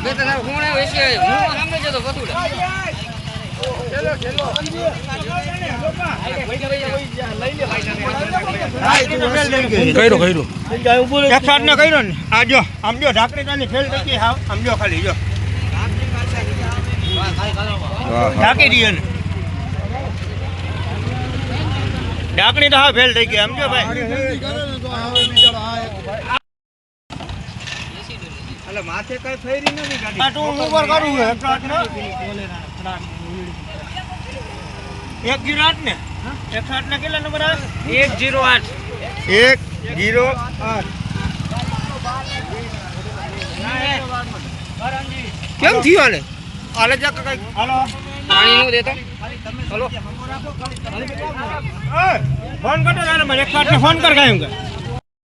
બે તો કોણે વેચી હું સામે જતો પતુડા કર્યો ને આ જો આમ જો ઢાકણી ફેલ થઈ ગઈ હાવ આમ જો ખાલી જો ઢાંકી દઈએ ને ઢાંકણી તો હા ફેલ થઈ ગઈ સમજો ભાઈ માથે કઈ ફેરી નથી ગાડી તું ઉપર કરું એક 108 ને 108 ના કેટલા નંબર આવે 108 કેમ થયો ને હાલે જા કઈ હાલો પાણી નું દેતો હાલો ફોન કરતો મને 108 ને ફોન કર કાયમ કે